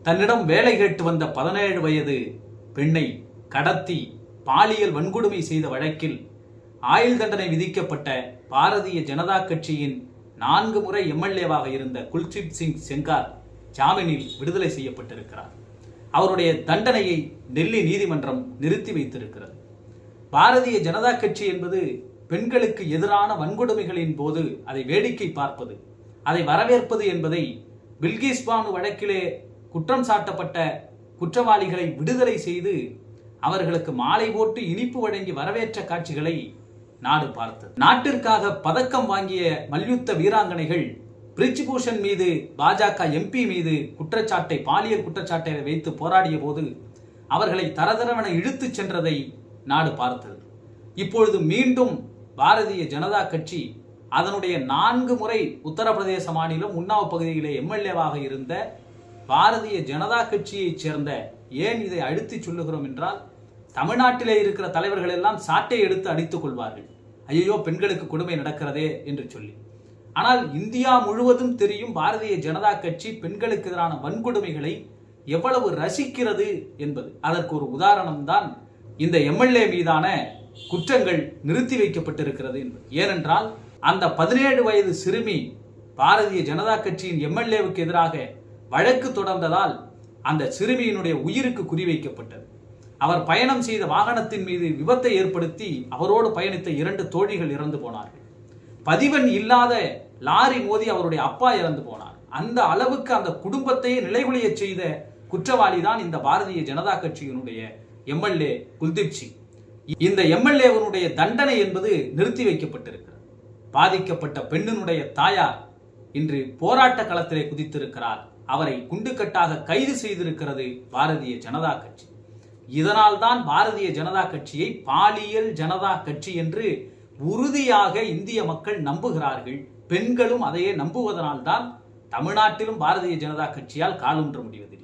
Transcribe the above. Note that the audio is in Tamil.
தன்னிடம் வேலை கேட்டு வந்த 17 வயது பெண்ணை கடத்தி பாலியல் வன்கொடுமை செய்த வழக்கில் ஆயுள் தண்டனை விதிக்கப்பட்ட பாரதிய ஜனதா கட்சியின் 4 முறை எம்எல்ஏவாக இருந்த குல்தீப் சிங் செங்கார் ஜாமீனில் விடுதலை செய்யப்பட்டிருக்கிறார். அவருடைய தண்டனையை டெல்லி நீதிமன்றம் நிறுத்தி வைத்திருக்கிறது. பாரதிய ஜனதா கட்சி என்பது பெண்களுக்கு எதிரான வன்கொடுமைகளின் போது அதை வேடிக்கை பார்ப்பது, அதை வரவேற்பது என்பதை பில்கிஸ் பானு வழக்கிலே குற்றம் சாட்டப்பட்ட குற்றவாளிகளை விடுதலை செய்து அவர்களுக்கு மாலை போட்டு இனிப்பு வழங்கி வரவேற்ற காட்சிகளை நாடு பார்த்தது. நாட்டிற்காக பதக்கம் வாங்கிய மல்யுத்த வீராங்கனைகள் பிரிஜ்பூஷன் மீது பாஜக எம்பி மீது பாலியல் குற்றச்சாட்டை வைத்து போராடிய போது அவர்களை தரதரவென இழுத்துச் சென்றதை நாடு பார்த்தது. இப்பொழுது மீண்டும் பாரதிய ஜனதா கட்சி அதனுடைய 4 முறை உத்தரப்பிரதேச மாநிலம் உன்னாவ் பகுதியிலே எம்எல்ஏவாக இருந்த பாரதிய ஜனதா கட்சியைச் சேர்ந்த, ஏன் இதை அழுத்தி சொல்லுகிறோம் என்றால், தமிழ்நாட்டிலே இருக்கிற தலைவர்கள் எல்லாம் சாட்டை எடுத்து அடித்துக் கொள்வார்கள், ஐயோ பெண்களுக்கு கொடுமை நடக்கிறதே என்று சொல்லி. ஆனால் இந்தியா முழுவதும் தெரியும் பாரதிய ஜனதா கட்சி பெண்களுக்கு எதிரான வன்கொடுமைகளை எவ்வளவு ரசிக்கிறது என்பது. அதற்கு ஒரு உதாரணம் தான் இந்த எம்எல்ஏ மீதான குற்றங்கள் நிறுத்தி வைக்கப்பட்டிருக்கிறது என்பது. ஏனென்றால் அந்த 17 வயது சிறுமி பாரதிய ஜனதா கட்சியின் எம்எல்ஏவுக்கு எதிராக வழக்கு தொடர்ந்ததால் அந்த சிறுமியினுடைய உயிருக்கு குறிவைக்கப்பட்டது. அவர் பயணம் செய்த வாகனத்தின் மீது விபத்தை ஏற்படுத்தி அவரோடு பயணித்த 2 தோழிகள் இறந்து போனார்கள். பதிவெண் இல்லாத லாரி மோதி அவருடைய அப்பா இறந்து போனார். அந்த அளவுக்கு அந்த குடும்பத்தையே நிலைகுலைய செய்த குற்றவாளி தான் இந்த பாரதிய ஜனதா கட்சியினுடைய எம்எல்ஏ குல்தீப் சிங். இந்த எம்எல்ஏவனுடைய தண்டனை என்பது நிறுத்தி வைக்கப்பட்டிருக்கிறது. பாதிக்கப்பட்ட பெண்ணினுடைய தாயார் இன்று போராட்ட களத்திலே குதித்திருக்கிறார். அவரை குண்டுக்கட்டாக கைது செய்திருக்கிறது பாரதிய ஜனதா கட்சி. இதனால் தான் பாரதிய ஜனதா கட்சியை பாலியல் ஜனதா கட்சி என்று உறுதியாக இந்திய மக்கள் நம்புகிறார்கள். பெண்களும் அதையே நம்புவதனால் தான் தமிழ்நாட்டிலும் பாரதிய ஜனதா கட்சியால் காலூன்ற முடிவதில்லை.